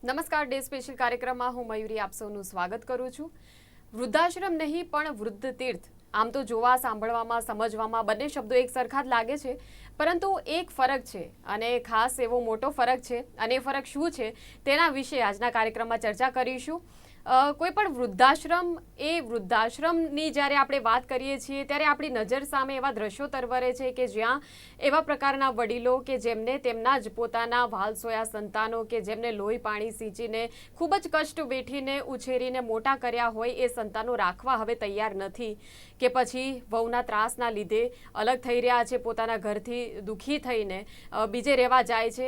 નમસ્કાર day special કાર્યક્રમમાં હું મયુરી આપ સૌનું સ્વાગત કરું છું. વૃદ્ધાશ્રમ નહીં પણ વૃદ્ધ તીર્થ, આમ તો જોવા, સાંભળવામાં, સમજવામાં બંને શબ્દો એક સરખા જ લાગે છે, પરંતુ એક ફરક છે અને ખાસ એવો મોટો ફરક છે. અને એ ફરક શું છે તેના વિશે આજના કાર્યક્રમમાં ચર્ચા કરીશું. કોઈ પણ વૃદ્ધાશ્રમ એ વૃદ્ધાશ્રમની જ્યારે આપણે વાત કરીએ છીએ ત્યારે આપણી નજર સામે એવા દ્રશ્યો તરવરે છે કે જ્યાં એવા પ્રકારના વડીલો કે જેમને તેમના જ પોતાના વાલસોયા સંતાનો કે જેમને લોહી પાણી સિંચીને ખૂબ જ કષ્ટ વેઠીને ઉછેરીને મોટા કર્યા હોય એ સંતાનો રાખવા હવે તૈયાર નથી, કે પછી વહુના ત્રાસના લીધે અલગ થઈ રહ્યા છે, પોતાના ઘરથી દુઃખી થઈને બીજે રહેવા જાય છે,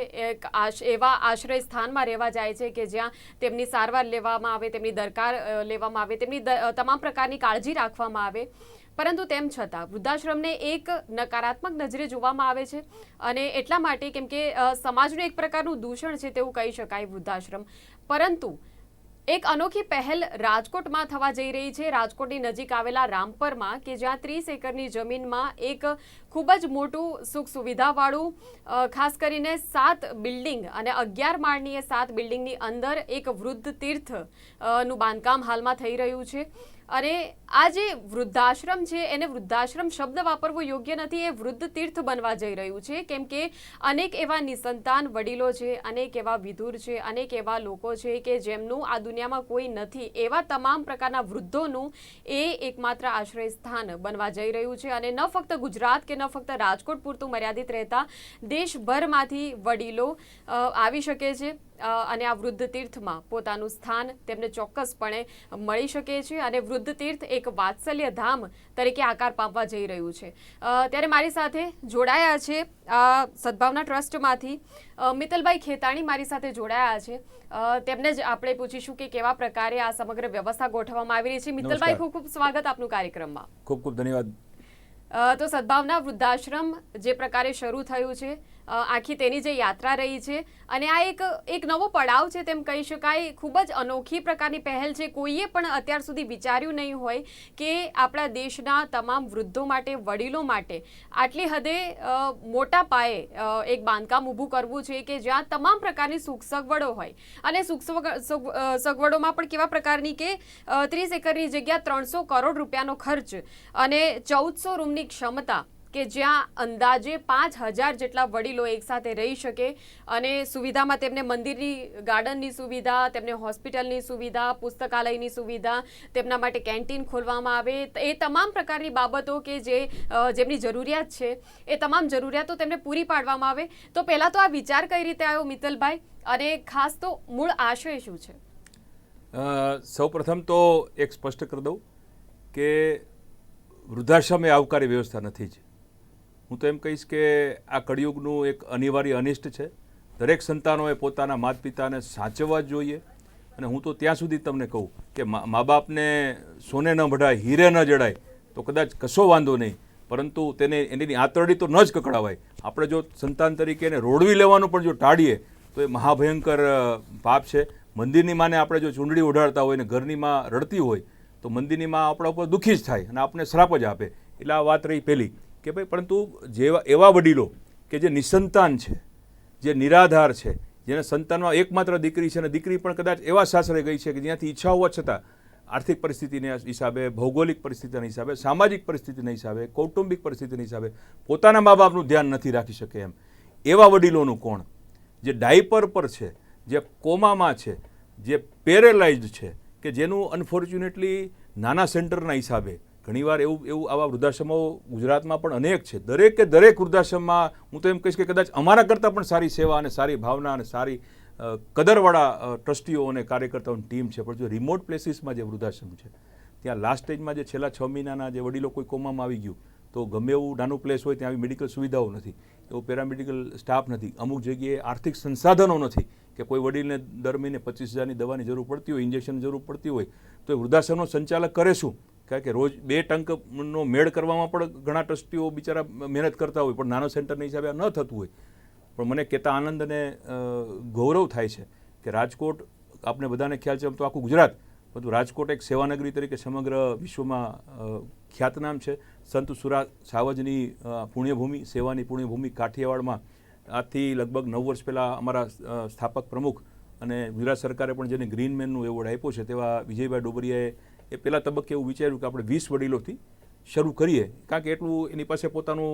એવા આશ્રય સ્થાનમાં રહેવા જાય છે કે જ્યાં તેમની સારવાર લેવામાં આવે, તેમની દરકાર લેવામાં આવે, તેમની તમામ પ્રકારની કાળજી રાખવામાં આવે. પરંતુ તેમ છતાં વૃદ્ધાશ્રમને એક નકારાત્મક નજરે જોવામાં આવે છે અને એટલા માટે કેમ કે સમાજનું એક પ્રકારનું દૂષણ છે તેવું કહી શકાય વૃદ્ધાશ્રમ. પરંતુ એક અનોખી પહેલ રાજકોટમાં થવા જઈ રહી છે. રાજકોટની નજીક આવેલા રામપરમાં, કે જ્યાં 30 એકરની જમીનમાં એક ખૂબ જ મોટું સુખ સુવિધાવાળું ખાસ કરીને 7 બિલ્ડિંગ અને 11 માળની એ 7 બિલ્ડિંગની અંદર એક વૃદ્ધ તીર્થ નું બાંધકામ હાલમાં થઈ રહ્યું છે. અને આ જે વૃદ્ધાશ્રમ છે એને વૃદ્ધાશ્રમ શબ્દ વાપરવો યોગ્ય નથી, એ વૃદ્ધ તીર્થ બનવા જઈ રહ્યું છે. કેમ કે અનેક એવા નિસંતાન વડીલો છે, અનેક એવા વિધુર છે, અનેક એવા લોકો છે કે જેમનું આ દુનિયામાં કોઈ નથી, એવા તમામ પ્રકારના વૃદ્ધોનું એ એકમાત્ર આશ્રય સ્થાન બનવા જઈ રહ્યું છે. અને ન ફક્ત ગુજરાત કે ન ફક્ત રાજકોટ પૂરતું મર્યાદિત રહેતા દેશભરમાંથી વડીલો આવી શકે છે અને આ વૃદ્ધ તીર્થમાં પોતાનું સ્થાન તેમને ચોક્કસપણે મળી શકે છે. અને વૃદ્ધ તીર્થ એક વાત્સલ્ય ધામ તરીકે આકાર પામવા જઈ રહ્યું છે. ત્યારે મારી સાથે જોડાયા છે સદભાવના ટ્રસ્ટમાંથી મિત્તલભાઈ ખેતાણી મારી સાથે જોડાયા છે. તેમને જ આપણે પૂછીશું કે કેવા પ્રકારે આ સમગ્ર વ્યવસ્થા ગોઠવવામાં આવી રહી છે. મિત્તલભાઈ, ખૂબ ખૂબ સ્વાગત આપનું કાર્યક્રમમાં. ખૂબ ખૂબ ધન્યવાદ. તો સદભાવના વૃદ્ધાશ્રમ જે પ્રકારે શરૂ થયું છે, આખી તેની જે યાત્રા રહી છે, અને આ એક નવો પડાવ છે તેમ કહી શકાય. ખૂબ જ અનોખી પ્રકારની પહેલ છે. કોઈએ પણ અત્યાર સુધી વિચાર્યું નહીં હોય કે આપણા દેશના તમામ વૃદ્ધો માટે, વડીલો માટે આટલી હદે મોટા પાયે એક બાંધકામ ઊભું કરવું છે કે જ્યાં તમામ પ્રકારની સુખ સગવડો હોય. અને સુખ સગવડોમાં પણ કેવા પ્રકારની કે 30 એકરની જગ્યા 300 કરોડ રૂપિયાનો ખર્ચ અને 1400 રૂમની ક્ષમતા, કે જ્યાં અંદાજે 5000 જેટલા વડીલો એકસાથે રહી શકે. અને સુવિધામાં તેમને મંદિરની ગાર્ડનની સુવિધા, તેમને હોસ્પિટલની સુવિધા, પુસ્તકાલયની સુવિધા, તેમના માટે કેન્ટીન ખોલવામાં આવે, એ તમામ પ્રકારની બાબતો કે જેમની જરૂરિયાત છે એ તમામ જરૂરિયાતો તેમને પૂરી પાડવામાં આવે. તો પહેલાં તો આ વિચાર કઈ રીતે આવ્યો મિત્તલભાઈ, અને ખાસ તો મૂળ આશય શું છે? સૌ પ્રથમ તો એક સ્પષ્ટ કરી દઉં કે વૃદ્ધાશ્રમ એ આવકારી વ્યવસ્થા નથી જ. હું તો એમ કહીશ કે આ કળિયુગનું એક અનિવાર્ય અનિષ્ટ છે. દરેક સંતાનોએ પોતાના માતા પિતાને સાચવવા જ જોઈએ. અને હું તો ત્યાં સુધી તમને કહું કે મા બાપને સોને ન ભઢાય, હીરે ન જડાય તો કદાચ કશો વાંધો નહીં, પરંતુ એની આંતરડી તો ન જ કકડાવાય. આપણે જો સંતાન તરીકે એને રોડવી લેવાનું પણ જો ટાળીએ તો એ મહાભયંકર પાપ છે. મંદિરની માને આપણે જો ચૂંદડી ઓઢાડતા હોય ને ઘરની માં રડતી હોય તો મંદિરની માં આપણા ઉપર દુઃખી જ થાય અને આપણને શ્રાપ જ આપે. એટલે આ વાત રહી પહેલી કે ભાઈ, પરંતુ એવા વડીલો કે જે નિસંતાન છે, જે નિરાધાર છે, જેના સંતાનમાં એકમાત્ર દીકરી છે, અને દીકરી પણ કદાચ એવા સાસરે ગઈ છે કે જ્યાંથી ઈચ્છા હોવા છતાં આર્થિક પરિસ્થિતિના હિસાબે, ભૌગોલિક પરિસ્થિતિના હિસાબે, સામાજિક પરિસ્થિતિના હિસાબે, કૌટુંબિક પરિસ્થિતિના હિસાબે પોતાના મા બાપનું ધ્યાન નથી રાખી શકે એમ એવા વડીલોનું કોણ? જે ડાયપર પર છે, જે કોમામાં છે, જે પેરેલાઇઝડ છે, કે જેનું અનફોર્ચ્યુનેટલી નાના સેન્ટરના હિસાબે ઘણીવાર એવું આવા વૃદ્ધાશ્રમો ગુજરાતમાં પણ અનેક છે. દરેક વૃદ્ધાશ્રમમાં હું તો એમ કહીશ કે કદાચ અમારા કરતાં પણ સારી સેવા અને સારી ભાવના અને સારી કદરવાળા ટ્રસ્ટીઓ અને કાર્યકર્તાઓની ટીમ છે. પણ જો રિમોટ પ્લેસીસમાં જે વૃદ્ધાશ્રમ છે ત્યાં લાસ્ટ સ્ટેજમાં જે છેલ્લા 6 મહિનાના જે વડીલો કોઈ કોમામાં આવી ગયું તો ગમે એવું નાનું પ્લેસ હોય ત્યાં આવી મેડિકલ સુવિધાઓ નથી, એવો પેરામેડિકલ સ્ટાફ નથી, અમુક જગ્યાએ આર્થિક સંસાધનો નથી કે કોઈ વડીલને દર મહિને 25,000ની દવાની જરૂર પડતી હોય, ઇન્જેક્શનની જરૂર પડતી હોય તો એ વૃદ્ધાશ્રમનો સંચાલક કરે શું? કારણ કે રોજ 2 ટંકનો મેળ કરવામાં પણ ઘણા ટ્રસ્ટીઓ બિચારા મહેનત કરતા હોય, પણ નાનો સેન્ટરના હિસાબે આ ન થતું હોય. પણ મને કહેતા આનંદ અને ગૌરવ થાય છે કે રાજકોટ, આપણે બધાને ખ્યાલ છે, આમ તો આખું ગુજરાત, બધું રાજકોટ એક સેવાનગરી તરીકે સમગ્ર વિશ્વમાં ખ્યાતનામ છે. સંત સુરા સાવજની પુણ્યભૂમિ, સેવાની પુણ્યભૂમિ કાઠિયાવાડમાં આજથી લગભગ 9 વર્ષ પહેલાં અમારા સ્થાપક પ્રમુખ અને ગુજરાત સરકારે પણ જેને ગ્રીન મેનનું એવોર્ડ આપ્યો છે તેવા વિજયભાઈ ડોબરિયાએ એ પહેલા તબક્કે એવું વિચાર્યું કે આપણે 20 વડીલોથી શરૂ કરીએ, કારણ કે એટલું એની પાસે પોતાનું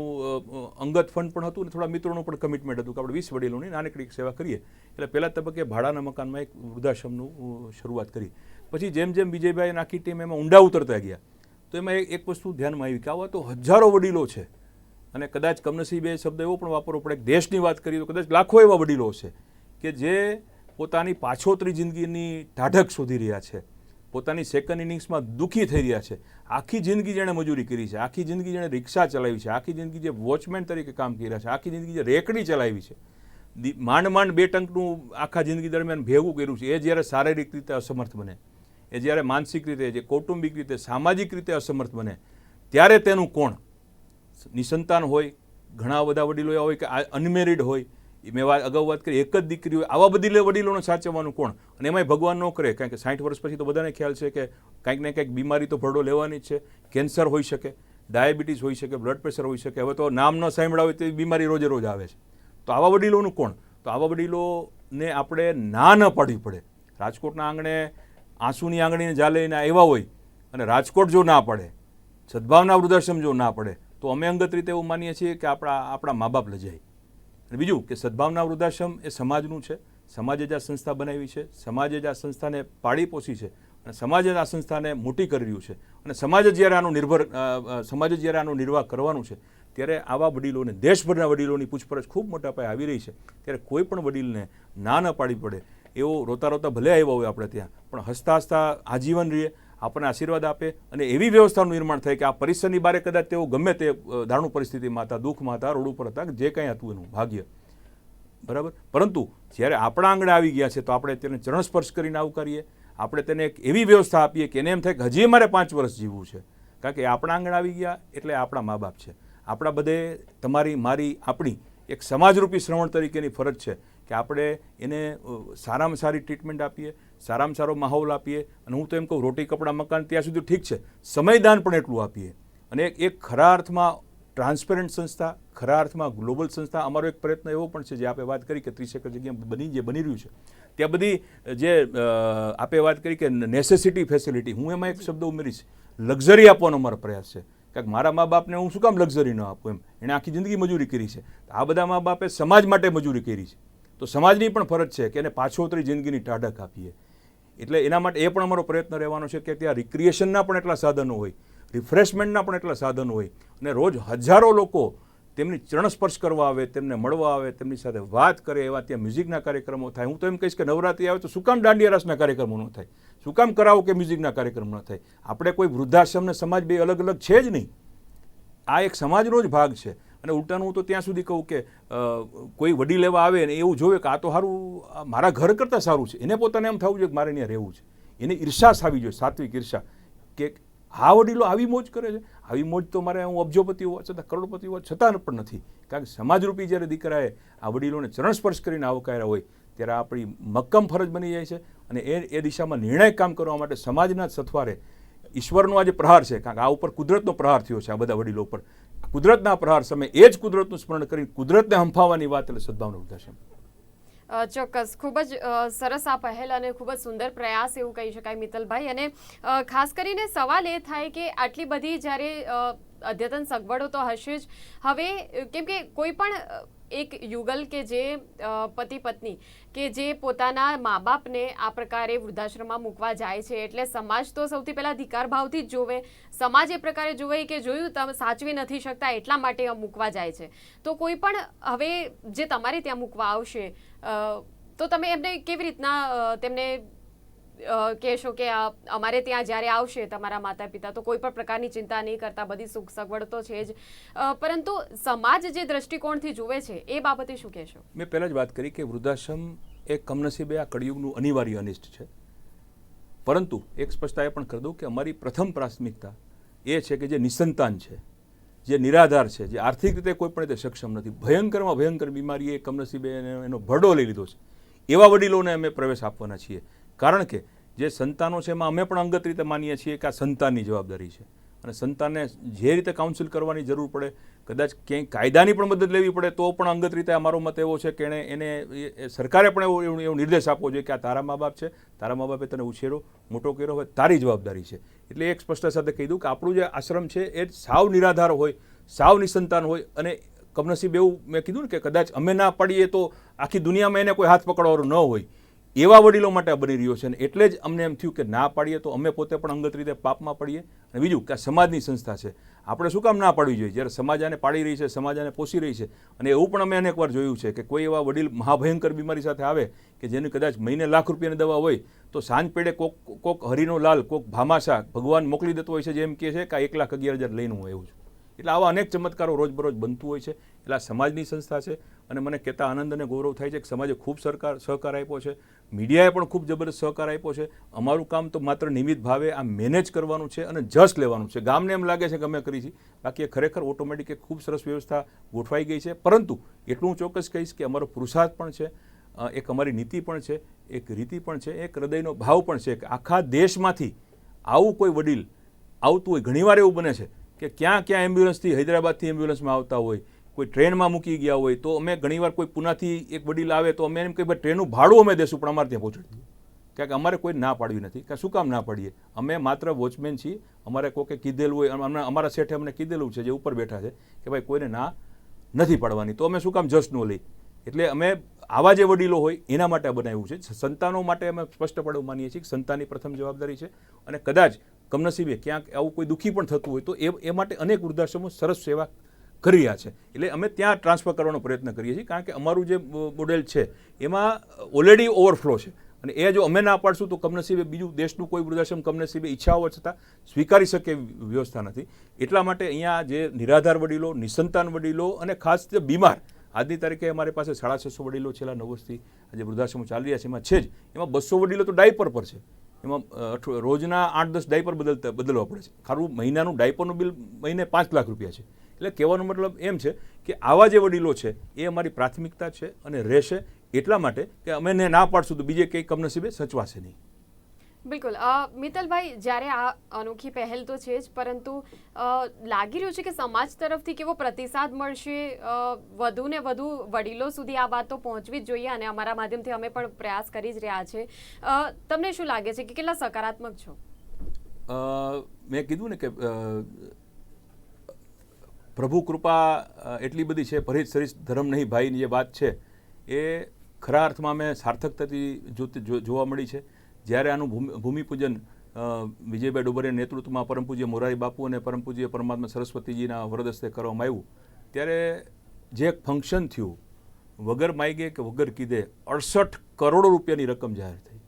અંગત ફંડ પણ હતું ને થોડા મિત્રોનું પણ કમિટમેન્ટ હતું કે આપણે 20 વડીલોની નાનકડી સેવા કરીએ. એટલે પહેલા તબક્કે ભાડાના મકાનમાં એક વૃદ્ધાશ્રમનું શરૂઆત કરી. પછી જેમ જેમ વિજયભાઈ અને આખી ટીમ એમાં ઊંડા ઉતરતા ગયા તો એમાં એક વસ્તુ ધ્યાનમાં આવી કે આવા તો હજારો વડીલો છે, અને કદાચ કમનસીબે શબ્દ એવો પણ વાપરવો પડે, દેશની વાત કરીએ તો કદાચ લાખો એવા વડીલો છે કે જે પોતાની પાછોતરી જિંદગીની ટાઢક શોધી રહ્યા છે, પોતાની સેકન્ડ ઇનિંગ્સમાં દુઃખી થઈ રહ્યા છે. આખી જિંદગી જેણે મજૂરી કરી છે, આખી જિંદગી જેણે રિક્ષા ચલાવી છે, આખી જિંદગી જે વોચમેન તરીકે કામ કર્યા છે, આખી જિંદગી જે રેકડી ચલાવી છે, માંડ 2 ટંકનું આખા જિંદગી દરમિયાન ભેગું કર્યું છે, એ જ્યારે શારીરિક રીતે અસમર્થ બને, એ જ્યારે માનસિક રીતે, જે કૌટુંબિક રીતે, સામાજિક રીતે અસમર્થ બને, ત્યારે તેનું કોણ? નિસંતાન હોય, ઘણા બધા વડીલો એવા હોય કે અનમેરિડ હોય, મેં અગાઉ વાત કરી એક જ દીકરી હોય, આવા બધી વડીલોને સાચવવાનું કોણ? અને એમાંય ભગવાન ન કરે, કારણ કે 60 વર્ષ પછી તો બધાને ખ્યાલ છે કે કંઈક ને કંઈક બીમારી તો ભરડો લેવાની જ છે. કેન્સર હોઈ શકે, ડાયાબિટીસ હોઈ શકે, બ્લડ પ્રેશર હોઈ શકે, હવે તો નામ ન સાંભળાવે તેવી બીમારી રોજે રોજ આવે છે. તો આવા વડીલોનું કોણ? તો આવા વડીલોને આપણે ના ન પાડવી પડે. રાજકોટના આંગણે આંસુની આંગળીને જાળીને એવા હોય, અને રાજકોટ જો ના પડે, સદભાવના વૃદ્ધાશ્રમ જો ના પડે, તો અમે અંગત રીતે એવું માનીએ છીએ કે આપણા મા બાપ લજાય. અને બીજું કે સદભાવના વૃદ્ધાશ્રમ એ સમાજનું છે, સમાજે જ આ સંસ્થા બનાવી છે, સમાજે જ આ સંસ્થાને પાળી પોષી છે, અને સમાજે જ આ સંસ્થાને મોટી કરી રહ્યું છે, અને સમાજ જ જ્યારે આનો નિર્વાહ કરવાનું છે, ત્યારે આવા વડીલોને, દેશભરના વડીલોની પૂછપરછ ખૂબ મોટા પાયે આવી રહી છે. ત્યારે કોઈ પણ વડીલને ના ન પાડવી પડે. એવો રોતા રોતા ભલે આવ્યા હોય આપણે ત્યાં, પણ હસતા હસતા આજીવન રહીએ, આપણને આશીર્વાદ આપે, અને એવી વ્યવસ્થાનું નિર્માણ થાય કે આ પરિસરની બારે કદાચ તેઓ ગમે તે દારૂણ પરિસ્થિતિમાં હતા, દુઃખમાં હતા, રોડ ઉપર હતા, જે કંઈ હતું એનું ભાગ્ય, બરાબર. પરંતુ જ્યારે આપણા આંગણે આવી ગયા છે તો આપણે તેને ચરણ સ્પર્શ કરીને આવકારીએ, આપણે તેને એક એવી વ્યવસ્થા આપીએ કે એને એમ થાય કે હજી મારે 5 વર્ષ જીવવું છે, કારણ કે આપણા આંગણે આવી ગયા એટલે આપણા મા બાપ છે. આપણા બધે, તમારી, મારી, આપણી એક સમાજરૂપી શ્રવણ તરીકેની ફરજ છે કે આપણે એને સારામાં સારી ટ્રીટમેન્ટ આપીએ, સારામાં સારો માહોલ આપીએ, અને હું તો એમ કહું, રોટી કપડાં મકાન ત્યાં સુધી ઠીક છે, સમયદાન પણ એટલું આપીએ. અને એક ખરા અર્થમાં ટ્રાન્સપેરન્ટ સંસ્થા, ખરા અર્થમાં ગ્લોબલ સંસ્થા. અમારો એક પ્રયત્ન એવો પણ છે, જે આપણે વાત કરી કે 30 એકર જગ્યા જે બની રહ્યું છે, ત્યાં બધી જે આપણે વાત કરી કે નેસેસિટી ફેસિલિટી, હું એમાં એક શબ્દ ઉમેરીશ, લક્ઝરી આપવાનો અમારો પ્રયાસ છે. કારણ કે મારા મા બાપને હું શું કામ લક્ઝરી ન આપું? એમ એણે આખી જિંદગી મજૂરી કરી છે. આ બધા મા બાપે સમાજ માટે મજૂરી કરી છે, તો સમાજની પણ ફરજ છે કે એને પાછોતરી જિંદગીની ટાઢક આપીએ. એટલે એના માટે એ પણ અમારો પ્રયત્ન રહેવાનો છે કે ત્યાં રિક્રિએશનના પણ એટલા સાધનો હોય, રિફ્રેશમેન્ટના પણ એટલા સાધનો હોય, અને રોજ હજારો લોકો તેમની ચરણ સ્પર્શ કરવા આવે, તેમને મળવા આવે, તેમની સાથે વાત કરે, એવા ત્યાં મ્યુઝિકના કાર્યક્રમો થાય. હું તો એમ કહીશ કે નવરાત્રિ આવે તો શું કામ દાંડિયા રાસના કાર્યક્રમો ન થાય? શું કામ કરાવો કે મ્યુઝિકના કાર્યક્રમ ન થાય? આપણે કોઈ વૃદ્ધાશ્રમ ને સમાજ બે અલગ અલગ છે જ નહીં. આ એક સમાજનો જ ભાગ છે. અને ઉલટાનું હું તો ત્યાં સુધી કહું કે કોઈ વડીલ એવા આવે ને એવું જોવે કે આ તો સારું, મારા ઘર કરતાં સારું છે, એને પોતાને એમ થવું જોઈએ કે મારે ત્યાં રહેવું છે. એને ઈર્ષા થવી જોઈએ, સાત્વિક ઈર્ષા, કે આ વડીલો આવી મોજ કરે છે. આવી મોજ તો મારે, હું અબજોપતિ હોવા છતાં, કરોડપતિ હોવા છતાં પણ નથી. કારણ કે સમાજરૂપી જ્યારે દીકરાએ આ વડીલોને ચરણ સ્પર્શ કરીને આવકાર્યા હોય, ત્યારે આપણી મક્કમ ફરજ બની જાય છે. અને એ દિશામાં નિર્ણાયક કામ કરવા માટે સમાજના સથવારે ઈશ્વરનો આ જે પ્રહાર છે, કારણ કે આ ઉપર કુદરતનો પ્રહાર થયો છે, આ બધા વડીલો ઉપર કુદરતના પ્રહાર સામે એ જ કુદરતનું સ્મરણ કરી કુદરતને હંફાવવાની વાત એટલે સદભાવના વૃદ્ધાશ્રમ. ચોક્કસ, ખૂબ જ સરસ આ પહેલ અને ખૂબ જ સુંદર પ્રયાસ એવું કહી શકાય મિત્તલભાઈ. અને ખાસ કરીને સવાલ એ થાય કે આટલી બધી જ્યારે અદ્યતન સગવડો તો હશે જ. હવે કેમ કે કોઈ પણ એક યુગલ કે જે પતિ પત્ની કે જે પોતાના મા બાપને આ પ્રકારે વૃદ્ધાશ્રમમાં મૂકવા જાય છે, એટલે સમાજ તો સૌથી પહેલાં ધિકાર ભાવથી જ જોવે. સમાજ એ પ્રકારે જોવે કે જોયું તમે સાચવી નથી શકતા એટલા માટે મૂકવા જાય છે. તો કોઈ પણ હવે જે તમારે ત્યાં મૂકવા આવશે, તો તમે એમને કેવી રીતના તેમને કહેશો કે અમારે ત્યાં જ્યારે આવશે તમારા માતા પિતા, તો કોઈ પણ પ્રકારની ચિંતા નહીં કરતા, બધી સુખ સગવડ તો છે જ, પરંતુ સમાજ જે દ્રષ્ટિકોણથી જુએ છે એ બાબતે શું કહેશો? મેં પહેલાં જ વાત કરી કે વૃદ્ધાશ્રમ એ કમનસીબે આ કળિયુગનું અનિવાર્ય અનિષ્ટ છે. પરંતુ એક સ્પષ્ટતા એ પણ કરી દઉં કે અમારી પ્રથમ પ્રાથમિકતા એ છે કે જે નિસંતાન છે, જે નિરાધાર છે, જે આર્થિક રીતે કોઈ પણ રીતે સક્ષમ નથી, ભયંકરમાં ભયંકર બીમારી એ કમનસીબે એનો ભરડો લઈ લીધો છે, એવા વડીલોને અમે પ્રવેશ આપવાના છીએ. કારણ કે જે સંતાનો છે એમાં અમે પણ અંગત રીતે માનીએ છીએ કે આ સંતાનની જવાબદારી છે. અને સંતાનને જે રીતે કાઉન્સિલ કરવાની જરૂર પડે, કદાચ ક્યાંય કાયદાની પણ મદદ લેવી પડે તો પણ અંગત રીતે અમારો મત એવો છે કે એને સરકારે પણ એવો નિર્દેશ આપવો જોઈએ કે આ તારા મા બાપ છે, તારા મા બાપે તને ઉછેરો મોટો કર્યો હોય, તારી જવાબદારી છે. એટલે એક સ્પષ્ટતા સાથે કહી દઉં કે આપણું જે આશ્રમ છે એ સાવ નિરાધાર હોય, સાવ નિસંતાન હોય, અને કમનસીબ એવું મેં કીધું ને કે કદાચ અમે ના પાડીએ તો આખી દુનિયામાં એને કોઈ હાથ પકડવાનું ન હોય, એવા વડીલો માટે બની રહ્યો છે. અને એટલે જ અમને એમ થયું કે ના પાડીએ તો અમે પોતે પણ અંગત રીતે પાપમાં પડીએ. અને બીજું કે આ સમાજની સંસ્થા છે, આપણે શું કામ ના પાડવી જોઈએ જ્યારે સમાજ આને પાડી રહી છે, સમાજ આને પોષી રહી છે. અને એવું પણ અમે અનેકવાર જોયું છે કે કોઈ એવા વડીલ મહાભયંકર બીમારી સાથે આવે કે જેની કદાચ મહિને લાખ રૂપિયાની દવા હોય તો સાંજ પેડે કોક હરીનો લાલ, કોક ભામાશા ભગવાન મોકલી દેતો હોય છે, જેમ કહે છે કે 1,11,000 લઈને હું આવ્યું છું. એટલે આવા અનેક ચમત્કારો રોજબરોજ બનતું હોય છે. એટલે આ સમાજની સંસ્થા છે અને મને કહેતા આનંદ અને ગૌરવ થાય છે કે સમાજે ખૂબ સહકાર આપ્યો છે, મીડિયાએ પણ ખૂબ જબરદસ્ત સહકાર આપ્યો છે. અમારું કામ તો માત્ર નિમિત્ત ભાવે આ મેનેજ કરવાનું છે અને જશ લેવાનું છે. ગામને એમ લાગે છે કે અમે કરી છે, બાકી એ ખરેખર ઓટોમેટિક એક ખૂબ સરસ વ્યવસ્થા ગોઠવાઈ ગઈ છે. પરંતુ એટલું હું ચોક્કસ કહીશ કે અમારો પુરુષાર્થ પણ છે, એક અમારી નીતિ પણ છે, એક રીતિ પણ છે, એક હૃદયનો ભાવ પણ છે કે આખા દેશમાંથી આવું કોઈ વડીલ આવતું હોય. ઘણીવાર એવું બને છે કે ક્યાં એમ્બ્યુલન્સથી, હૈદરાબાદથી એમ્બ્યુલન્સમાં આવતા હોય, કોઈ ટ્રેનમાં મૂકી ગયા હોય, તો અમે ઘણીવાર કોઈ પુનાથી એક વડીલ આવે તો અમે એમ કહીએ ભાઈ ટ્રેનનું ભાડું અમે દેશું પણ અમારે ત્યાં પહોંચાડી દો. કારણ કે અમારે કોઈ ના પાડવી નથી. કે શું કામ ના પાડીએ? અમે માત્ર વોચમેન છીએ. અમારે કોકે કીધેલું હોય, અમારા શેઠે અમને કીધેલું છે જે ઉપર બેઠા છે કે ભાઈ કોઈને ના નથી પાડવાની, તો અમે શું કામ જશ ન લઈ. એટલે અમે આવા જે વડીલો હોય એના માટે બનાવ્યું છે. સંતાનો માટે અમે સ્પષ્ટપણે માનીએ છીએ કે સંતાનની પ્રથમ જવાબદારી છે. અને કદાચ કમનસીબે ક્યાંક આવું કોઈ દુઃખી પણ થતું હોય તો એ માટે અનેક વૃદ્ધાશ્રમો સરસ સેવા કરી રહ્યા છે. એટલે અમે ત્યાં ટ્રાન્સફર કરવાનો પ્રયત્ન કરીએ છીએ, કારણ કે અમારું જે મોડેલ છે એમાં ઓલરેડી ઓવરફ્લો છે. અને એ જો અમે ના પાડશું તો કમનસીબે બીજું દેશનું કોઈ વૃદ્ધાશ્રમ કમનસીબે ઈચ્છા હોવા છતાં સ્વીકારી શકે એવી વ્યવસ્થા નથી. એટલા માટે અહીંયા જે નિરાધાર વડીલો, નિસંતાન વડીલો અને ખાસ જે બીમાર, આજની તારીખે અમારી પાસે 650 વડીલો છેલ્લા 9 વર્ષથી આજે વૃદ્ધાશ્રમો ચાલી રહ્યા છે. એમાં છે જ, એમાં 200 વડીલો તો ડાયપર પર છે. એમાં રોજના 8-10 ડાયપર બદલવા પડે છે. ખારું મહિનાનું ડાયપરનું બિલ મહિને 5 લાખ રૂપિયા છે. એટલે કહેવાનો મતલબ એમ છે કે આવા જે વડીલો છે એ અમારી પ્રાથમિકતા છે અને રહેશે. એટલા માટે કે અમે ના પાડશું તો બીજે કંઈ કમનસીબે સચવાશે નહીં. બિલકુલ. મિત્તલભાઈ, જ્યારે આ અનોખી પહેલ તો છે જ, પરંતુ લાગી રહ્યું છે કે સમાજ તરફથી કેવો પ્રતિસાદ મળશે? વધુ ને વધુ વડીલો સુધી આ વાત તો પહોંચવી જ જોઈએ અને અમારા માધ્યમથી અમે પણ પ્રયાસ કરી જ રહ્યા છે. તમને શું લાગે છે કે કેટલા સકારાત્મક છો? મેં કીધું ને કે પ્રભુ કૃપા એટલી બધી છે, પરિત સરિત ધર્મ નહીં ભાઈની જે વાત છે એ ખરા અર્થમાં અમે સાર્થકતાથી જોવા મળી છે. જ્યારે આનું ભૂમિપૂજન વિજયભાઈ ડોબરિયાના નેતૃત્વમાં પરમ પૂજ્ય મોરારી બાપુ અને પરમ પૂજ્ય પરમાત્મા સરસ્વતીજીના વરદસ્તે કરવામાં આવ્યું, ત્યારે જે ફંક્શન થયું, વગર માગે કે વગર કીધે 68 કરોડ રૂપિયાની રકમ જાહેર થઈ.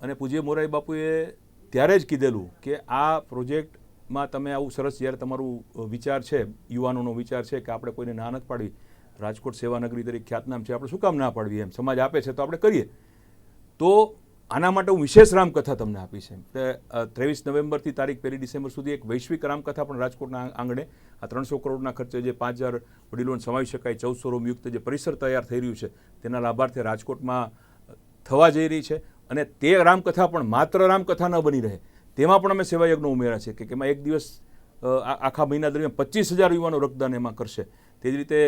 અને પૂજ્ય મોરારી બાપુએ ત્યારે જ કીધેલું કે આ પ્રોજેક્ટમાં તમે આવું સરસ, જ્યારે તમારું વિચાર છે, યુવાનોનો વિચાર છે કે આપણે કોઈને ના નથી પાડવી, રાજકોટ સેવાનગરી તરીકે ખ્યાતનામ છે, આપણે શું કામ ના પાડવી, એમ સમાજ આપે છે તો આપણે કરીએ. તો આના માટે હું વિશેષ રામકથા તમને આપી છે. 23 નવેમ્બરથી તારીખ 1 ડિસેમ્બર સુધી એક વૈશ્વિક રામકથા પણ રાજકોટના આંગણે આ 300 કરોડના ખર્ચે જે 5000 વડીલોને સમાવી શકાય 1400 રૂમ યુક્ત જે પરિસર તૈયાર થઈ રહ્યું છે તેના લાભાર્થે રાજકોટમાં થવા જઈ રહી છે. અને તે રામકથા પણ માત્ર રામકથા ન બની રહે, તેમાં પણ અમે સેવાયજ્ઞ ઉમેર્યા છે કે એમાં એક દિવસ આખા મહિના દરમિયાન 25,000 યુવાનો રક્તદાન એમાં કરશે. તે જ રીતે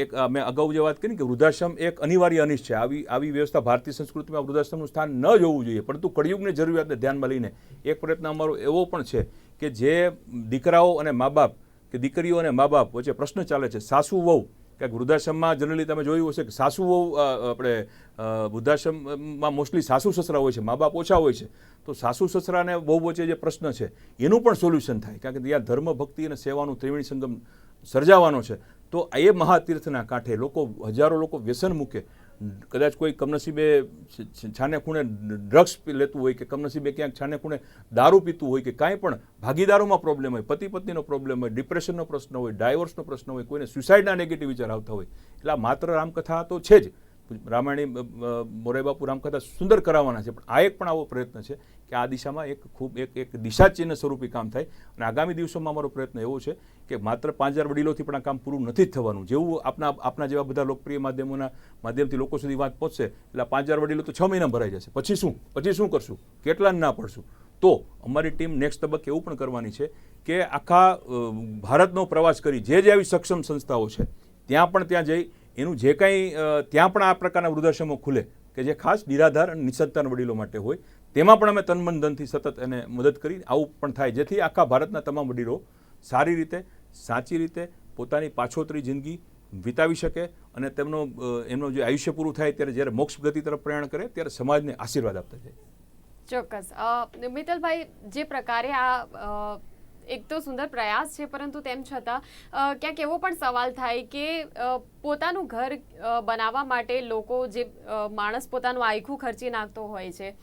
એક મેં અગાઉ જે વાત કરી કે વૃદ્ધાશ્રમ એક અનિવાર્ય અનિષ્ટ છે. આવી વ્યવસ્થા ભારતીય સંસ્કૃતિમાં વૃદ્ધાશ્રમનું સ્થાન ન જોવું જોઈએ, પરંતુ કળિયુગની જરૂરિયાતને ધ્યાનમાં લઈને એક પ્રયત્ન અમારો એવો પણ છે કે જે દીકરાઓ અને મા બાપ કે દીકરીઓ અને મા બાપ વચ્ચે પ્રશ્ન ચાલે છે, સાસુ વહુ, કે વૃદ્ધાશ્રમમાં જનરલી તમે જોયું હશે કે સાસુ વહુ, આપણે વૃદ્ધાશ્રમમાં મોસ્ટલી સાસુ સસરા હોય છે, મા બાપ ઓછા હોય છે. તો સાસુ સસરા અને વહુ વચ્ચે જે પ્રશ્ન છે એનું પણ સોલ્યુશન થાય, કારણ કે ત્યાં ધર્મ, ભક્તિ અને સેવાનું ત્રિવેણી સંગમ સર્જાવાનો છે. તો એ મહાતીર્થના કાંઠે હજારો લોકો વ્યસન મૂકે, કદાચ કોઈ કમનસીબે છાને ખૂણે ડ્રગ્સ લેતું હોય કે કમનસીબે ક્યાંક છાને ખૂણે દારૂ પીતું હોય કે કાંઈ પણ ભાગીદારોમાં પ્રોબ્લેમ હોય, પતિ પત્નીનો પ્રોબ્લેમ હોય, ડિપ્રેશનનો પ્રશ્ન હોય, ડાયવોર્સનો પ્રશ્ન હોય, કોઈને સુસાઇડના નેગેટિવ વિચાર આવતા હોય. એટલે આ માત્ર રામકથા તો છે જ, રામાયણી મોરારી બાપુ રામકથા સુંદર કરાવવાના છે, પણ આ એક પણ આવો પ્રયત્ન છે કે આ દિશામાં એક દિશાચિહ્ન સ્વરૂપી કામ થાય. અને આગામી દિવસોમાં અમારો પ્રયત્ન એવો છે કે માત્ર 5000 વડીલોથી પણ આ કામ પૂરું નથી જ થવાનું. જેવું આપના જેવા બધા લોકપ્રિય માધ્યમથી લોકો સુધી વાત પહોંચશે એટલે 5000 વડીલો તો 6 મહિના ભરાઈ જશે. પછી શું કરશું? કેટલાને ના પડશું? તો અમારી ટીમ નેક્સ્ટ તબક્કે એવું પણ કરવાની છે કે આખા ભારતનો પ્રવાસ કરી જે આવી સક્ષમ સંસ્થાઓ છે ત્યાં જઈ એનું જે કાંઈ ત્યાં પણ આ પ્રકારના વૃદ્ધાશ્રમો ખુલે કે જે ખાસ નિરાધાર અને નિસંતાન વડીલો માટે હોય, તેમાં પણ અમે તન મન ધનથી સતત એને મદદ કરી આવું પણ થાય, જેથી આખા ભારતના તમામ વડીલો સારી રીતે સાચી રીતે પોતાની પાછોતરી જિંદગી વિતાવી શકે અને એમનું જે આયુષ્ય પૂરું થાય ત્યારે જ્યારે મોક્ષ ગતિ તરફ પ્રયાણ કરે ત્યારે સમાજને આશીર્વાદ આપતા જાય. ચોક્કસ. મિત્તલભાઈ, જે પ્રકારે આ એક તો સુંદર પ્રયાસ છે, પરંતુ તેમ છતાં ક્યાંક એવો પણ સવાલ થાય કે પોતાનું ઘર બનાવવા માટે લોકો જે માણસ પોતાનું આયખું ખર્ચી નાખતો હોય છે,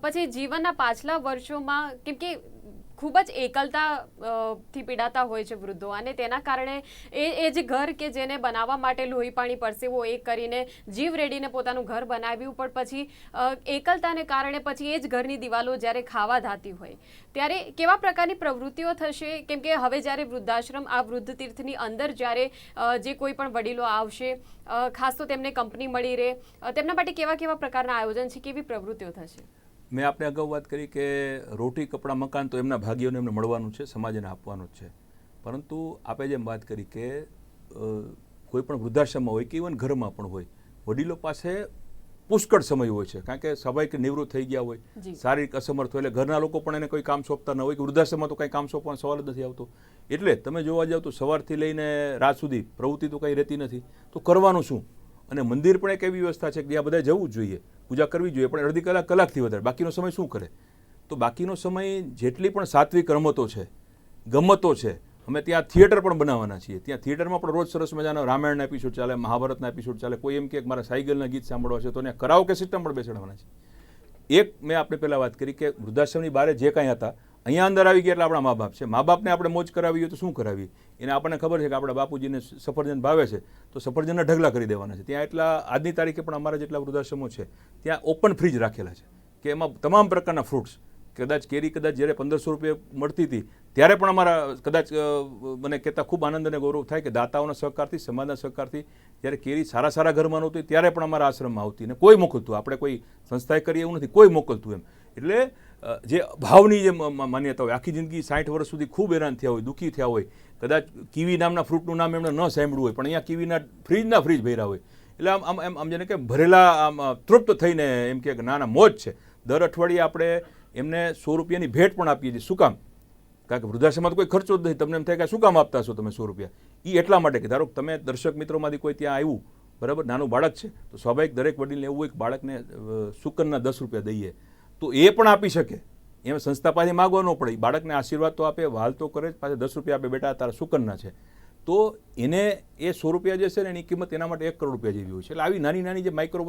પછી જીવનના પાછલા વર્ષોમાં કેમ કે ખૂબ જ એકલતા થી પીડાતા હોય છે વૃદ્ધો, અને તેના કારણે એ જે ઘર કે જેને બનાવવા માટે લોહી પાણી પરસેવો એક કરીને જીવ રેડીને પોતાનું ઘર બનાવ્યું, પણ પછી એકલતાને કારણે પછી એ જ ઘરની દિવાલો જ્યારે ખાવા ધાતી હોય ત્યારે કેવા પ્રકારની પ્રવૃત્તિઓ થશે? કેમ કે હવે જ્યારે વૃદ્ધાશ્રમ આ વૃદ્ધ તીર્થની અંદર જ્યારે જે કોઈ પણ વડીલો આવશે, ખાસ તો તેમને કંપની મળી રહે, તેમના માટે કેવા કેવા પ્રકારના આયોજન છે, કેવી પ્રવૃત્તિઓ થશે? મેં આપણે અગાઉ વાત કરી કે રોટી કપડાં મકાન તો એમના ભાગ્યોને એમને મળવાનું છે, સમાજને આપવાનું જ છે, પરંતુ આપણે જેમ વાત કરી કે કોઈ પણ વૃદ્ધાશ્રમમાં હોય કે ઇવન ઘરમાં પણ હોય, વડીલો પાસે પુષ્કળ સમય હોય છે, કારણ કે સ્વાભાવિક નિવૃત્ત થઈ ગયા હોય, શારીરિક અસમર્થ હોય, એટલે ઘરના લોકો પણ એને કોઈ કામ સોંપતા ન હોય, કે વૃદ્ધાશ્રમમાં તો કંઈ કામ સોંપવાનો સવાલ જ નથી આવતો. એટલે તમે જોવા જાવ તો સવારથી લઈને રાત સુધી પ્રવૃત્તિ તો કંઈ રહેતી નથી, તો કરવાનું શું? અને મંદિર પણ એક એવી વ્યવસ્થા છે કે જ્યાં બધા જવું જ જોઈએ, પૂજા કરવી જોઈએ, પણ અડધી કલાકથી વધારે બાકીનો સમય શું કરે? તો બાકીનો સમય જેટલી પણ સાત્વિક રમતો છે, ગમતો છે, અમે ત્યાં થિયેટર પણ બનાવવાના છીએ. ત્યાં થિયેટરમાં પણ રોજ સરસ મજાના રામાયણના એપિસોડ ચાલે, મહાભારતના એપિસોડ ચાલે, કોઈ એમ કે મારા સાયગલના ગીત સાંભળવા છે તો ત્યાં કરાઓકે સિસ્ટમ પણ બેસાડવાના છે. એક મેં આપણે પહેલાં વાત કરી કે વૃદ્ધાશ્રમની બહાર જે કાંઈ હતા અહીંયા અંદર આવી ગયા એટલે આપણા મા બાપ છે, મા બાપને આપણે મોજ કરાવી હોય તો શું કરાવી? એને આપણને ખબર છે કે આપણા બાપુજીને સફરજન ભાવે છે તો સફરજનના ઢગલા કરી દેવાના છે. ત્યાં એટલા આજની તારીખે પણ અમારા જેટલા વૃદ્ધાશ્રમો છે ત્યાં ઓપન ફ્રીજ રાખેલા છે કે એમાં તમામ પ્રકારના ફ્રૂટ્સ, કદાચ કેરી કદાચ જ્યારે 1500 રૂપિયા મળતી હતી ત્યારે પણ અમારા કદાચ મને કહેતા ખૂબ આનંદ અને ગૌરવ થાય કે દાતાઓના સહકારથી, સમાજના સહકારથી જ્યારે કેરી સારા ઘરમાં નહોતી ત્યારે પણ અમારા આશ્રમમાં આવતી, ને કોઈ મોકલતું, આપણે કોઈ સંસ્થાએ કરીએ એવું નથી, કોઈ મોકલતું એમ. એટલે જે ભાવની જે માન્યતા હોય, આખી જિંદગી 60 વર્ષ સુધી ખૂબ હેરાન થયા હોય, દુઃખી થયા હોય, કદાચ કીવી નામના ફ્રૂટનું નામ એમણે ન સાંભળ્યું હોય, પણ અહીંયા કીવીના ફ્રીજ ભર્યા હોય, એટલે આમ જેને કે ભરેલા આમ તૃપ્ત થઈને એમ કે નાના મોજ છે. દર અઠવાડિયે આપણે એમને 100 રૂપિયાની ભેટ પણ આપીએ છીએ. શું કામ? કારણ કે વૃદ્ધાશ્રમમાં તો કોઈ ખર્ચો જ નથી. તમને એમ થાય કે શું કામ આપતા હશો તમે 100 રૂપિયા? એ એટલા માટે કે ધારો તમે દર્શક મિત્રોમાંથી કોઈ ત્યાં આવ્યું, બરાબર, નાનું બાળક છે, તો સ્વાભાવિક દરેક વડીલને એવું હોય કે બાળકને શુકનના 10 રૂપિયા દઈએ, તો એ પણ આપી શકે. એમ સંસ્થા પાસે માગવા ન પડે, બાળકને આશીર્વાદ તો આપે, વહાલ તો કરે, પાછા 10 રૂપિયા આપે, બેટા તારા શુકનના છે, તો એને એ 100 રૂપિયા જે છે ને એની કિંમત એના માટે 1 કરોડ રૂપિયા જેવી હોય છે. એટલે આવી નાની જે માઇક્રો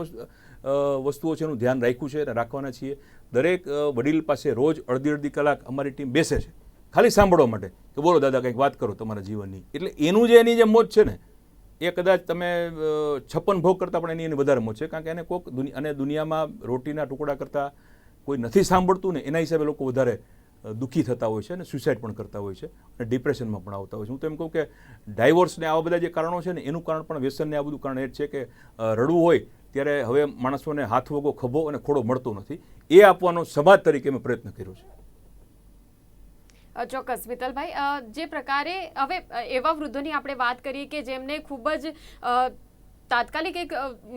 વસ્તુઓ છે એનું ધ્યાન રાખ્યું છે અને રાખવાના છીએ. દરેક વડીલ પાસે રોજ અડધી કલાક અમારી ટીમ બેસે છે ખાલી સાંભળવા માટે કે બોલો દાદા કંઈક વાત કરો તમારા જીવનની. એટલે એની જે મોજ છે ને એ કદાચ તમે 56 ભોગ કરતાં પણ એની વધારે મોજ છે, કારણ કે એને કોઈક દુનિયામાં રોટીના ટુકડા કરતાં કોઈ નથી સાંભળતું ને એના હિસાબે લોકો વધારે દુઃખી થતા હોય છે અને સુસાઇડ પણ કરતા હોય છે અને ડિપ્રેશનમાં પણ આવતા હોય છે. હું તો એમ કહું કે ડાયવોર્સ ને આવા બધા જે કારણો છે ને એનું કારણ પણ વ્યસન ને આ બધું કારણ એ જ છે કે રડવું હોય ત્યારે હવે માણસોને હાથ વગો ખભો અને ખોડો મળતો નથી. એ આપવાનો સમાજ તરીકે મેં પ્રયત્ન કર્યો છે. ચોક્કસ મિત્તલભાઈ, જે પ્રકારે હવે એવા વૃદ્ધોની આપણે વાત કરીએ કે જેમને ખૂબ જ તાત્કાલિક એક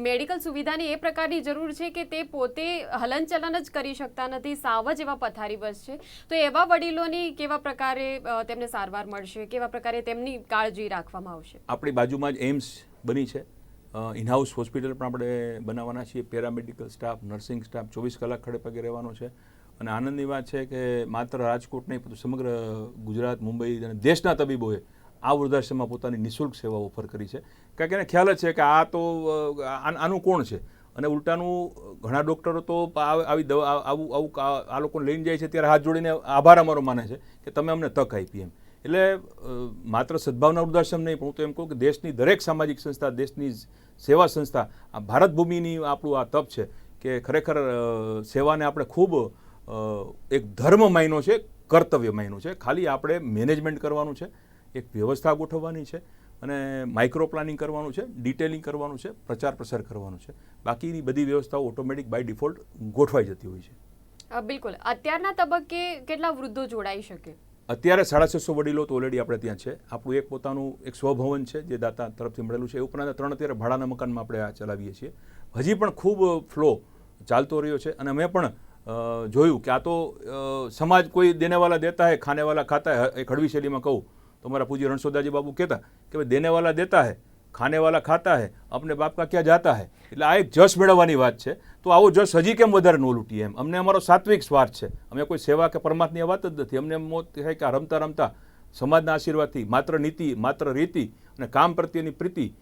મેડિકલ સુવિધાની એ પ્રકારની જરૂર છે કે તે પોતે હલનચલન જ કરી શકતા નથી, સાવ જ એવા પથારીવશ છે, તો એવા વડીલોની કેવા પ્રકારે તેમને સારવાર મળશે, કેવા પ્રકારે તેમની કાળજી રાખવામાં આવશે? આપણી બાજુમાં જ એમ્સ બની છે, ઇનહાઉસ હોસ્પિટલ પણ આપણે બનાવવાના છીએ, પેરામેડિકલ સ્ટાફ, નર્સિંગ સ્ટાફ 24 કલાક ખડે પગે રહેવાનો છે. અને આનંદની વાત છે કે માત્ર રાજકોટ નહીં પરંતુ સમગ્ર ગુજરાત, મુંબઈ અને દેશના તબીબોએ આ વૃદ્ધાશ્રમમાં પોતાની નિઃશુલ્ક સેવા ઓફર કરી છે. કારણ કે એને ખ્યાલ જ છે કે આ તો આનું કોણ છે, અને ઉલટાનું ઘણા ડૉક્ટરો તો આવી દવા આવું આ લોકોને લઈને જાય છે ત્યારે હાથ જોડીને આભાર અમારો માને છે કે તમે અમને તક આપી એમ. એટલે માત્ર સદભાવના વૃદ્ધાશ્રમ નહીં, પણ હું તો એમ કહું કે દેશની દરેક સામાજિક સંસ્થા, દેશની સેવા સંસ્થા, આ ભારત ભૂમિની આપણું આ તપ છે કે ખરેખર સેવાને આપણે ખૂબ એક ધર્મ માન્યો છે, કર્તવ્ય માન્યો છે. ખાલી આપણે મેનેજમેન્ટ કરવાનું છે, એક વ્યવસ્થા ગોઠવવાની છે અને માઇક્રો પ્લાનિંગ કરવાનું છે, ડિટેલિંગ કરવાનું છે, પ્રચાર પ્રસાર કરવાનું છે. બાકીની બધી વ્યવસ્થાઓ ઓટોમેટિક બાય ડિફોલ્ટ ગોઠવાઈ જતી હોય છે. બિલકુલ. અત્યારના તબક્કે કેટલા વૃદ્ધો જોડાઈ શકે? અત્યારે 650 વડીલો તો ઓલરેડી આપણે ત્યાં છે. આપણું એક પોતાનું એક સ્વભવન છે જે દાતા તરફથી મળેલું છે. એ ઉપરાંત 3 અત્યારે ભાડાના મકાનમાં આપણે આ ચલાવીએ છીએ. હજી પણ ખૂબ ફ્લો ચાલતો રહ્યો છે અને મેં પણ જોયું કે આ તો સમાજ કોઈ દેનેવાલા દેતા હૈ ખાનેવાલા ખાતા હૈ. એક હળવી શૈલીમાં કહું તો મારા પૂજ્ય રણછોડદાસજી બાબુ કહેતા કે ભાઈ દેનેવાલા દેતા હૈ ખાનેવાલા ખાતા હૈ અપને બાપ કા ક્યાં જાતા હૈ. એટલે આ એક જશ મેળવવાની વાત છે. તો આવો જશ હજી કેમ વધારે ન લૂંટીએ એમ. અમને અમારો સાત્વિક સ્વાર્થ છે. અમે કોઈ સેવા કે પરમાત્માની વાત જ નથી. અમને મોત થાય કે રમતા રમતા સમાજના આશીર્વાદથી માત્ર નીતિ માત્ર રીતિ અને કામ પ્રત્યેની પ્રીતિ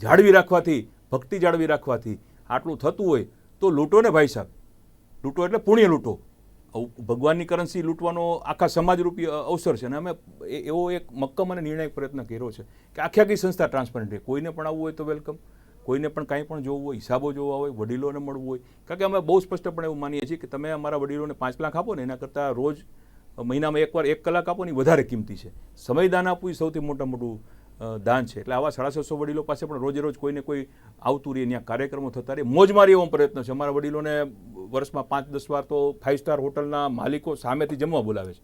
જાળવી રાખવાથી ભક્તિ જાળવી રાખવાથી આટલું થતું હોય તો લૂંટો ને ભાઈ સાહેબ. લૂંટો એટલે પુણ્ય લૂંટો. ભગવાનની કરન્સી લૂંટવાનો આખા સમાજરૂપી અવસર છે અને અમે એવો એક મક્કમ અને નિર્ણાયક પ્રયત્ન કર્યો છે કે આખી સંસ્થા ટ્રાન્સપરન્ટ રહે. કોઈને પણ આવવું હોય તો વેલકમ. કોઈને પણ કાંઈ પણ જોવું હોય હિસાબો જોવા હોય વડીલોને મળવું હોય. કારણ કે અમે બહુ સ્પષ્ટપણે એવું માનીએ છીએ કે તમે અમારા વડીલોને 5 લાખ આપો ને એના કરતાં રોજ મહિનામાં એકવાર 1 કલાક આપો ને વધારે કિંમતી છે. સમયદાન આપવું એ સૌથી મોટું દાન છે. એટલે આવા 650 વડીલો પાસે પણ રોજે રોજ કોઈને કોઈ આવતું રહે ત્યાં કાર્યક્રમો થતા રહે. મોજ મારી એવો પ્રયત્ન છે. અમારા વડીલોને વર્ષમાં 5-10 વાર તો 5 સ્ટાર હોટલના માલિકો સામેથી જમવા બોલાવે છે,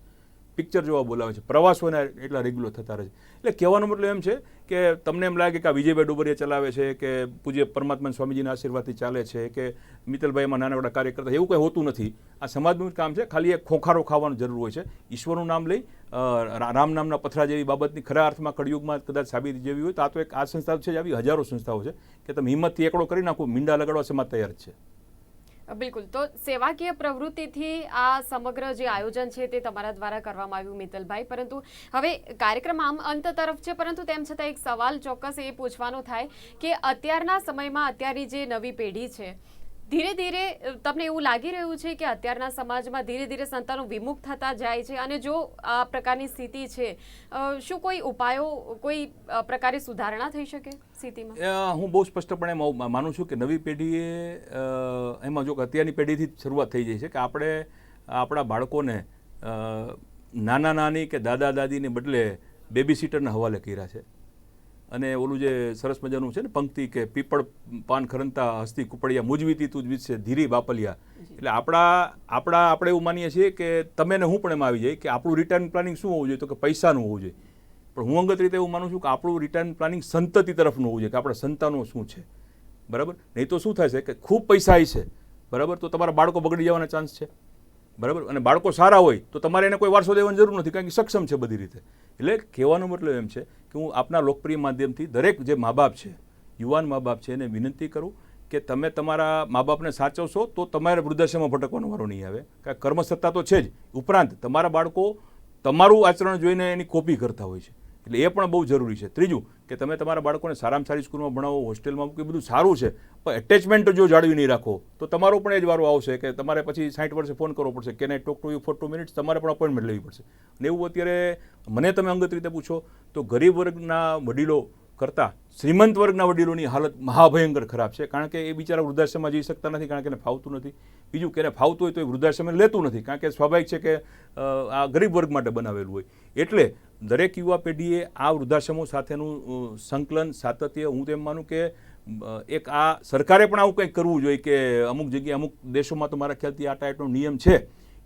પિક્ચર જોવા બોલાવે છે, પ્રવાસોના એટલા રેગ્યુલર થતા રહે છે. એટલે કહેવાનો મતલબ એમ છે કે તમને એમ લાગે કે આ વિજયભાઈ ડોબરિયા ચલાવે છે કે પૂજ્ય પરમાત્મા સ્વામીજીના આશીર્વાદથી ચાલે છે કે મિત્તલભાઈમાં નાના કાર્યકર્તા એવું કંઈ હોતું નથી. આ સમાજનું જ કામ છે. ખાલી એક ખોખારો ખાવાનું જરૂર હોય છે. ઈશ્વરનું નામ લઈ રામ નામના પથરા જેવી બાબતની ખરા અર્થમાં કળિયુગમાં કદાચ સાબિતી જેવી હોય તો આ તો એક આ સંસ્થા છે જ. આવી હજારો સંસ્થાઓ છે કે તમે હિંમતથી એકડો કરી નાખો મીંડા લગાડવા સમાજ તૈયાર જ છે. બિલકુલ. તો સેવાકીય પ્રવૃત્તિથી આ સમગ્ર જે આયોજન છે તે તમારા દ્વારા કરવામાં આવ્યું મિત્તલભાઈ. પરંતુ હવે કાર્યક્રમ આમ અંત તરફ છે, પરંતુ તેમ છતાં એક સવાલ ચોક્કસ એ પૂછવાનો થાય કે અત્યારના સમયમાં અત્યારની જે નવી પેઢી છે ધીરે ધીરે તમને એવું લાગી રહ્યું છે કે અત્યારના સમાજમાં ધીરે ધીરે સંતાનો વિમુખ થતા જાય છે અને જો આ પ્રકારની સ્થિતિ છે શું કોઈ ઉપાયો કોઈ પ્રકારે સુધારણા થઈ શકે સ્થિતિમાં? હું બહુ સ્પષ્ટપણે માનું છું કે નવી પેઢીએ એમાં જો અત્યારની પેઢીથી જ શરૂઆત થઈ જાય છે કે આપણે આપણા બાળકોને નાની કે દાદા દાદીને બદલે બેબી સીટરના હવાલે કર્યા છે. અને ઓલું જે સરસ મજાનું છે ને પંક્તિ કે પીપળ પાન ખરંતા હસ્તી કુપડિયા મુજવીતી તું જ વિશે ધીરી બાપલિયા. એટલે આપણે એવું માનીએ છીએ કે તમે ને હું પણ એમાં આવી જાય કે આપણું રિટાયરમેન્ટ પ્લાનિંગ શું હોવું જોઈએ તો કે પૈસાનું હોવું જોઈએ. પણ હું અંગત રીતે એવું માનું છું કે આપણું રિટાયરમેન્ટ પ્લાનિંગ સંતતિ તરફનું હોવું જોઈએ કે આપણા સંતાનો શું છે. બરાબર. નહીં તો શું થાય છે કે ખૂબ પૈસા છે બરાબર તો તમારા બાળકો બગડી જવાના ચાન્સ છે. બરાબર. અને બાળકો સારા હોય તો તમારે એને કોઈ વારસો દેવાની જરૂર નથી કારણ કે સક્ષમ છે બધી રીતે. એટલે કહેવાનો મતલબ એમ છે કે હું આપના લોકપ્રિય માધ્યમથી દરેક જે મા બાપ છે યુવાન મા બાપ છે એને વિનંતી કરું કે તમે તમારા મા બાપને સાચવશો તો તમારે વૃદ્ધાશ્રમમાં ભટકવાનો વારો નહીં આવે. કારણ કર્મસત્તા તો છે જ. ઉપરાંત તમારા બાળકો તમારું આચરણ જોઈને એની કોપી કરતા હોય છે. એટલે એ પણ બહુ જરૂરી છે. ત્રીજું કે તમે તમારા બાળકોને સારામાં સારી સ્કૂલમાં ભણાવો હોસ્ટેલમાં મૂકો એ બધું સારું છે પણ એટેચમેન્ટ જો જાળવી નહીં રાખો તો તમારો પણ એ જ વારો આવશે કે તમારે પછી 60 વર્ષે ફોન કરવો પડશે કે નહીં talk to you for 2 minutes તમારે પણ અપોઇન્ટમેન્ટ લેવી પડશે. અને એવું અત્યારે મને તમે અંગત રીતે પૂછો તો ગરીબ વર્ગના વડીલો કરતાં શ્રીમંત વર્ગના વડીલોની હાલત મહાભયંકર ખરાબ છે. કારણ કે એ બિચારા વૃદ્ધાશ્રમમાં જઈ શકતા નથી કારણ કે એને ફાવતું નથી. બીજું કે એને ફાવતું હોય તો એ વૃદ્ધાશ્રમ લેતું નથી કારણ કે સ્વાભાવિક છે કે આ ગરીબ વર્ગ માટે બનાવેલું હોય. એટલે દરેક યુવા પેઢીએ આ વૃદ્ધાશ્રમો સાથેનું સંકલન સાતત્ય હું તેમ માનું કે એક આ સરકારે પણ આવું કંઈક કરવું જોઈએ કે અમુક જગ્યાએ અમુક દેશોમાં તો મારા ખ્યાલથી આ ટાઈપનો નિયમ છે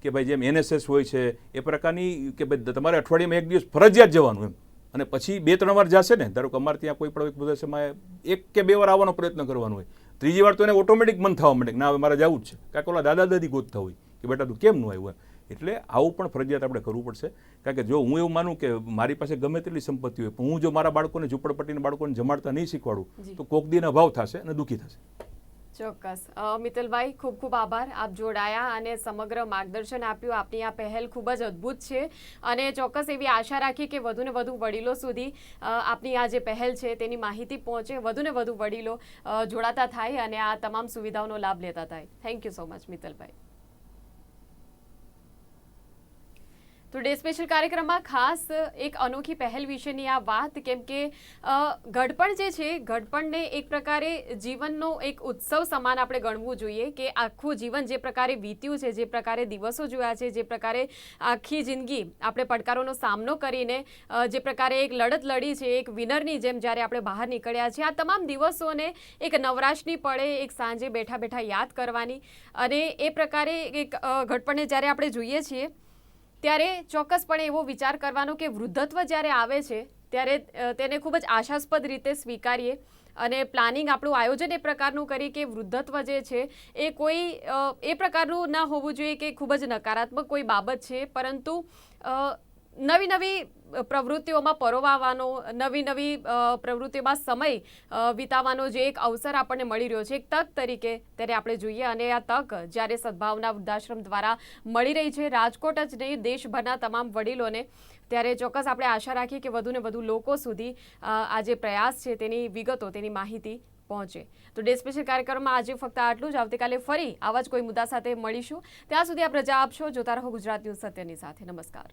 કે ભાઈ જેમ NSS હોય છે એ પ્રકારની કે ભાઈ તમારે અઠવાડિયામાં 1 દિવસ ફરજિયાત જવાનું એમ અને પછી 2-3 વાર જશે ને. ધારો કે અમારે ત્યાં કોઈ પણ વૃદ્ધાશ્રમમાં 1 કે 2 વાર આવવાનો પ્રયત્ન કરવાનો હોય. ત્રીજી વાર તો એને ઓટોમેટિક મન થવા માંડે કે ના હવે મારે જવું જ છે. કારણ કે ઓલા દાદા દાદી ગોતતા હોય કે બેટા તું કેમ ન આવ્યું એમ. એટલે આવું પણ ફરજિયાત આપણે કરવું પડશે. કારણ કે જો હું એવું માનું કે મારી પાસે ગમે તેટલી સંપત્તિ હોય પણ હું જો મારા બાળકોને ઝૂંપડપટ્ટીના બાળકોને જમાડતા નહીં શીખવાડું તો કોક દીના ભાવ થશે અને દુઃખી થશે. ચોક્કસ. મિત્તલભાઈ ખૂબ ખૂબ આભાર. આપ જોડાયા અને સમગ્ર માર્ગદર્શન આપ્યું. આપની આ પહેલ ખૂબ જ અદ્ભુત છે અને ચોક્કસ એવી આશા રાખી કે વધુ ને વધુ વડીલો સુધી આપની આ જે પહેલ છે તેની માહિતી પહોંચે, વધુ ને વધુ વડીલો જોડાતા થાય અને આ તમામ સુવિધાઓનો લાભ લેતા થાય. થેન્ક યુ સો મચ મિત્તલભાઈ. તો ડે સ્પેશિયલ કાર્યક્રમમાં ખાસ એક અનોખી પહેલ વિશેની આ વાત, કેમ કે ઘડપણ જે છે, ઘડપણને એક પ્રકારે જીવનનો એક ઉત્સવ સમાન આપણે ગણવું જોઈએ કે આખું જીવન જે પ્રકારે વીત્યું છે, જે પ્રકારે દિવસો જોયા છે, જે પ્રકારે આખી જિંદગી આપણે પડકારોનો સામનો કરીને જે પ્રકારે એક લડત લડી છે, એક વિનરની જેમ જ્યારે આપણે બહાર નીકળ્યા છે, આ તમામ દિવસોને એક નવરાશની પડે એક સાંજે બેઠા બેઠા યાદ કરવાની અને એ પ્રકારે એક ઘડપણને જ્યારે આપણે જોઈએ છીએ ત્યારે ચોક્કસપણે એવો વિચાર કરવાનો કે વૃદ્ધત્વ જ્યારે આવે છે ત્યારે તેને ખૂબ જ આશાસ્પદ રીતે સ્વીકારીએ અને પ્લાનિંગ આપણું આયોજન એ પ્રકારનું કરીએ કે વૃદ્ધત્વ જે છે એ કોઈ એ પ્રકારનું ન હોવું જોઈએ કે ખૂબ જ નકારાત્મક કોઈ બાબત છે, પરંતુ નવી નવી પ્રવૃત્તિઓમાં પરોવાવાનો, નવી નવી પ્રવૃત્તિઓમાં સમય વિતાવવાનો જે એક અવસર આપણને મળી રહ્યો છે એક તક તરીકે, ત્યારે આપણે જોઈએ. અને આ તક જ્યારે સદભાવના વૃદ્ધાશ્રમ દ્વારા મળી રહી છે રાજકોટ જ નહીં દેશભરના તમામ વડીલોને, ત્યારે ચોક્કસ આપણે આશા રાખીએ કે વધુને વધુ લોકો સુધી આ જે પ્રયાસ છે તેની વિગતો, તેની માહિતી પહોંચે. તો ડે સ્પેશિયલ કાર્યક્રમમાં આજે ફક્ત આટલું જ. આવતીકાલે ફરી આવા જ કોઈ મુદ્દા સાથે મળીશું. ત્યાં સુધી આપ રજા આપશો. જોતા રહો ગુજરાત ન્યૂઝ સત્યની સાથે. નમસ્કાર.